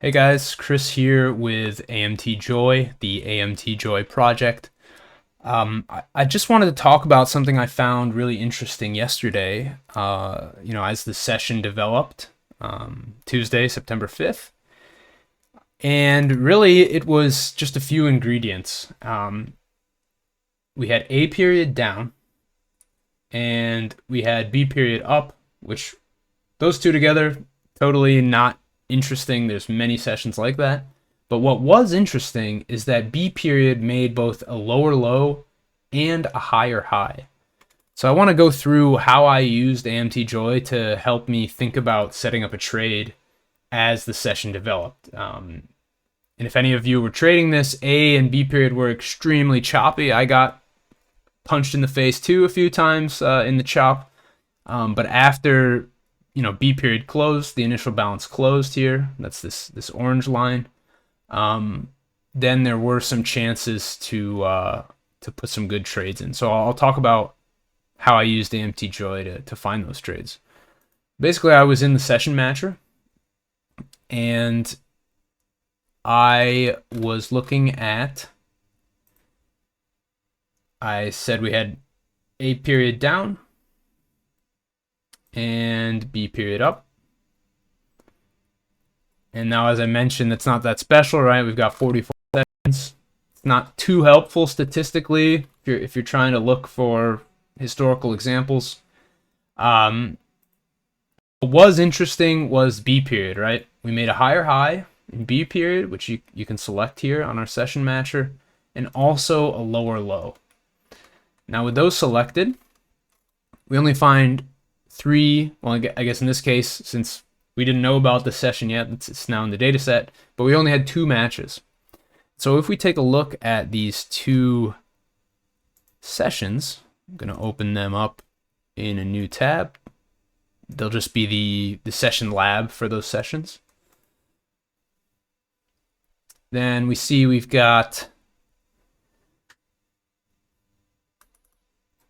Hey guys, Chris here with AMT Joy, the AMT Joy project. I just wanted to talk about something I found really interesting yesterday, as the session developed, Tuesday, September 5th. And really, it was just a few ingredients. We had A period down, and we had B period up, which those two together, totally not interesting. There's many sessions like that. But what was interesting is that B period made both a lower low and a higher high. So I want to go through how I used AMT Joy to help me think about setting up a trade as the session developed. And if any of you were trading this, A and B period were extremely choppy. I got punched in the face too a few times in the chop. But after B period closed, the initial balance closed here. That's this orange line. Then there were some chances to put some good trades in. So I'll talk about how I used AMT Joy to find those trades. Basically, I was in the session matcher, and I was looking at. I said we had A period down and B period up. And now, as I mentioned, it's not that special, right? We've got 44 sessions. It's not too helpful statistically if you're trying to look for historical examples. What was interesting was B period, right? We made a higher high in B period, which you can select here on our session matcher, and also a lower low. Now, with those selected, we only find three. Well, I guess in this case, since we didn't know about the session yet, it's now in the data set, but we only had two matches. So if we take a look at these two sessions, I'm going to open them up in a new tab. They'll just be the session lab for those sessions. Then we see we've got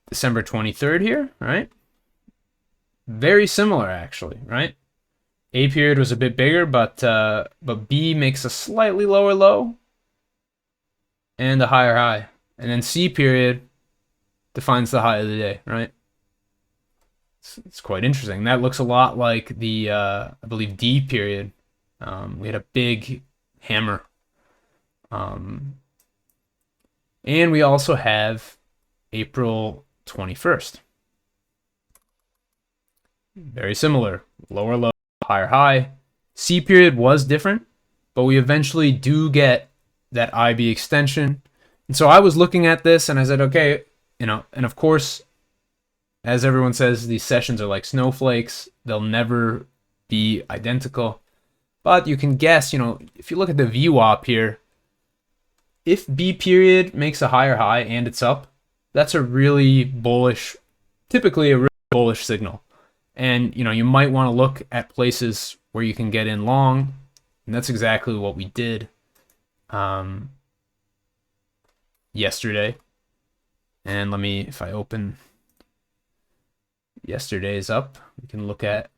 December 23rd here, right? Very similar, actually, right? A period was a bit bigger, but B makes a slightly lower low and a higher high. And then C period defines the high of the day, right? It's quite interesting. That looks a lot like the, I believe, D period. We had a big hammer. And we also have April 21st. Very similar. Lower low, higher high. C period was different, but we eventually do get that IB extension. And so I was looking at this and I said, okay, and of course, as everyone says, these sessions are like snowflakes. They'll never be identical. But you can guess, if you look at the VWAP here, if B period makes a higher high and it's up, that's a really bullish, typically a really bullish signal. And, you might want to look at places where you can get in long. And that's exactly what we did yesterday. And if I open yesterday's up, we can look at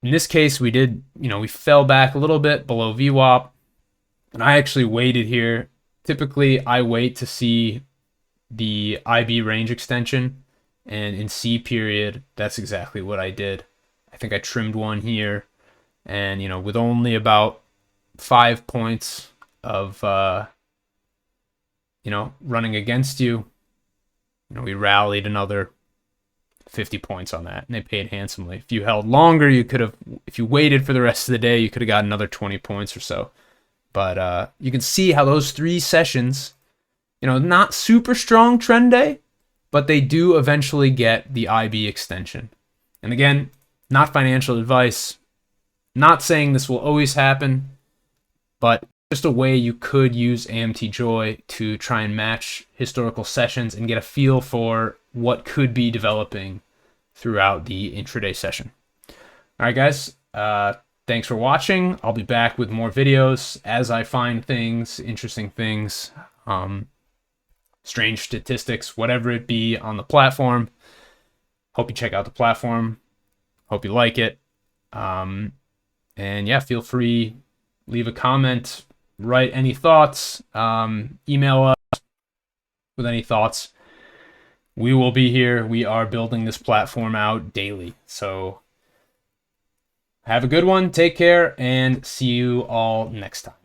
in this case, we did, we fell back a little bit below VWAP. And I actually waited here. Typically, I wait to see the IB range extension. And in C period, that's exactly what I did. I think I trimmed one here. And, with only about 5 points of, running against you, we rallied another 50 points on that, and they paid handsomely. If you held longer, if you waited for the rest of the day, you could have got another 20 points or so. But you can see how those three sessions, not super strong trend day, but they do eventually get the IB extension. And again, not financial advice, not saying this will always happen, but just a way you could use AMT Joy to try and match historical sessions and get a feel for what could be developing throughout the intraday session. All right, guys. Thanks for watching. I'll be back with more videos as I find things, interesting things, strange statistics, whatever it be on the platform. Hope you check out the platform. Hope you like it. And yeah, feel free, leave a comment, write any thoughts, email us with any thoughts. We will be here. We are building this platform out daily. So have a good one. Take care and see you all next time.